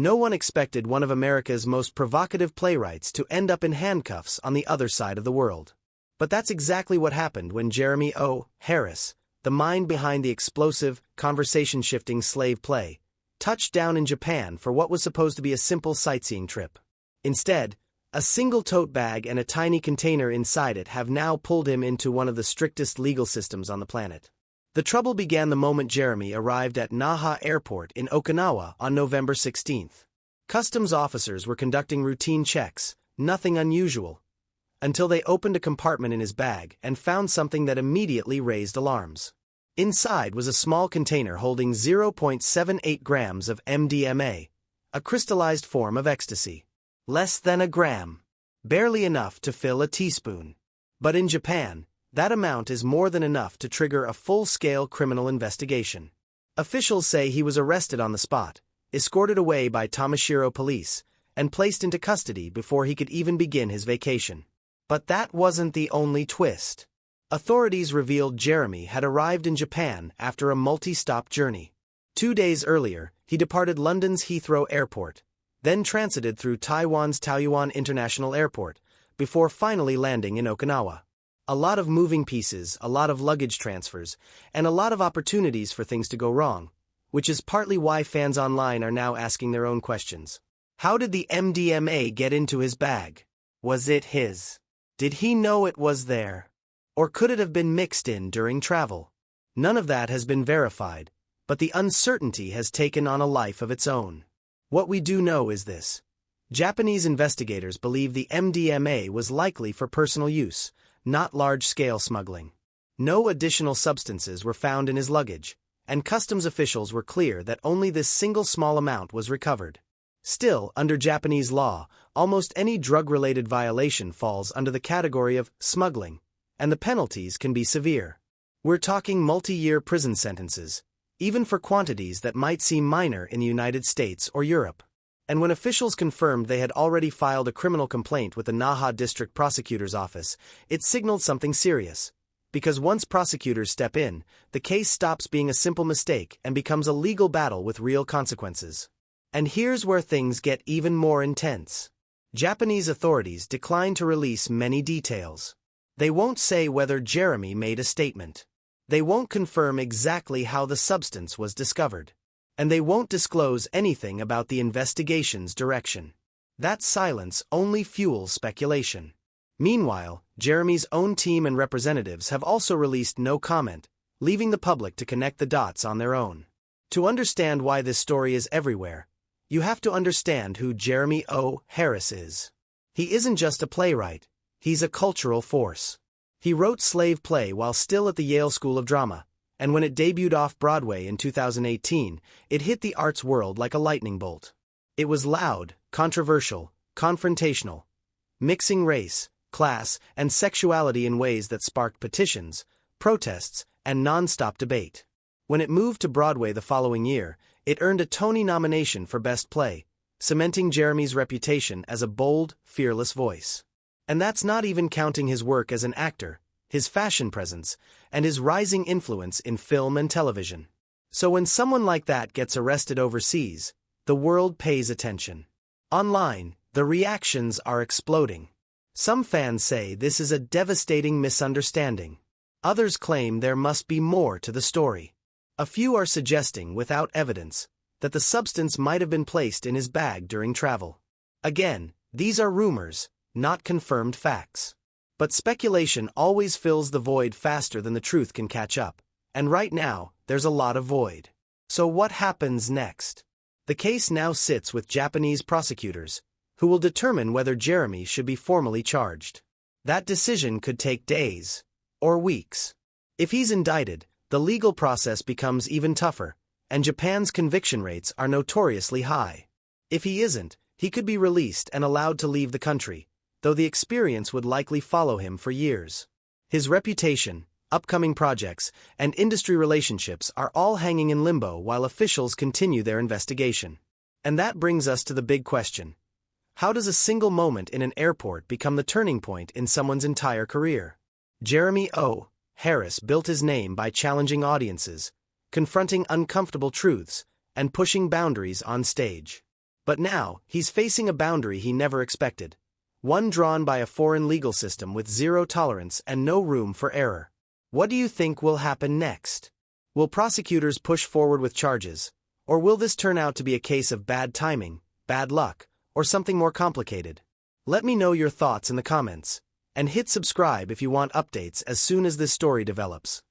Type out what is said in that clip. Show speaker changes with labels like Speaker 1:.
Speaker 1: No one expected one of America's most provocative playwrights to end up in handcuffs on the other side of the world. But that's exactly what happened when Jeremy O.Harris, the mind behind the explosive, conversation-shifting slave play, touched down in Japan for what was supposed to be a simple sightseeing trip. Instead, a single tote bag and a tiny container inside it have now pulled him into one of the strictest legal systems on the planet. The trouble began the moment Jeremy arrived at Naha Airport in Okinawa on November 16. Customs officers were conducting routine checks, nothing unusual, until they opened a compartment in his bag and found something that immediately raised alarms. Inside was a small container holding 0.78 grams of MDMA, a crystallized form of ecstasy. Less than a gram. Barely enough to fill a teaspoon. But in Japan, that amount is more than enough to trigger a full-scale criminal investigation. Officials say he was arrested on the spot, escorted away by Tamashiro police, and placed into custody before he could even begin his vacation. But that wasn't the only twist. Authorities revealed Jeremy had arrived in Japan after a multi-stop journey. 2 days earlier, he departed London's Heathrow Airport, then transited through Taiwan's Taoyuan International Airport, before finally landing in Okinawa. A lot of moving pieces, a lot of luggage transfers, and a lot of opportunities for things to go wrong, which is partly why fans online are now asking their own questions. How did the MDMA get into his bag? Was it his? Did he know it was there? Or could it have been mixed in during travel? None of that has been verified, but the uncertainty has taken on a life of its own. What we do know is this. Japanese investigators believe the MDMA was likely for personal use, not large-scale smuggling. No additional substances were found in his luggage, and customs officials were clear that only this single small amount was recovered. Still, under Japanese law, almost any drug-related violation falls under the category of smuggling, and the penalties can be severe. We're talking multi-year prison sentences, even for quantities that might seem minor in the United States or Europe. And when officials confirmed they had already filed a criminal complaint with the Naha District Prosecutor's Office, it signaled something serious. Because once prosecutors step in, the case stops being a simple mistake and becomes a legal battle with real consequences. And here's where things get even more intense. Japanese authorities decline to release many details. They won't say whether Jeremy made a statement. They won't confirm exactly how the substance was discovered. And they won't disclose anything about the investigation's direction. That silence only fuels speculation. Meanwhile, Jeremy's own team and representatives have also released no comment, leaving the public to connect the dots on their own. To understand why this story is everywhere, you have to understand who Jeremy O.Harris is. He isn't just a playwright, he's a cultural force. He wrote Slave Play while still at the Yale School of Drama, and when it debuted off-Broadway in 2018, it hit the arts world like a lightning bolt. It was loud, controversial, confrontational, mixing race, class, and sexuality in ways that sparked petitions, protests, and non-stop debate. When it moved to Broadway the following year, it earned a Tony nomination for Best Play, cementing Jeremy's reputation as a bold, fearless voice. And that's not even counting his work as an actor, his fashion presence, and his rising influence in film and television. So when someone like that gets arrested overseas, the world pays attention. Online, the reactions are exploding. Some fans say this is a devastating misunderstanding. Others claim there must be more to the story. A few are suggesting, without evidence, that the substance might have been placed in his bag during travel. Again, these are rumors, not confirmed facts. But speculation always fills the void faster than the truth can catch up, and right now, there's a lot of void. So what happens next? The case now sits with Japanese prosecutors, who will determine whether Jeremy should be formally charged. That decision could take days, or weeks. If he's indicted, the legal process becomes even tougher, and Japan's conviction rates are notoriously high. If he isn't, he could be released and allowed to leave the country, though the experience would likely follow him for years. His reputation, upcoming projects, and industry relationships are all hanging in limbo while officials continue their investigation. And that brings us to the big question. How does a single moment in an airport become the turning point in someone's entire career? Jeremy O.Harris built his name by challenging audiences, confronting uncomfortable truths, and pushing boundaries on stage. But now, he's facing a boundary he never expected. One drawn by a foreign legal system with zero tolerance and no room for error. What do you think will happen next? Will prosecutors push forward with charges? Or will this turn out to be a case of bad timing, bad luck, or something more complicated? Let me know your thoughts in the comments. And hit subscribe if you want updates as soon as this story develops.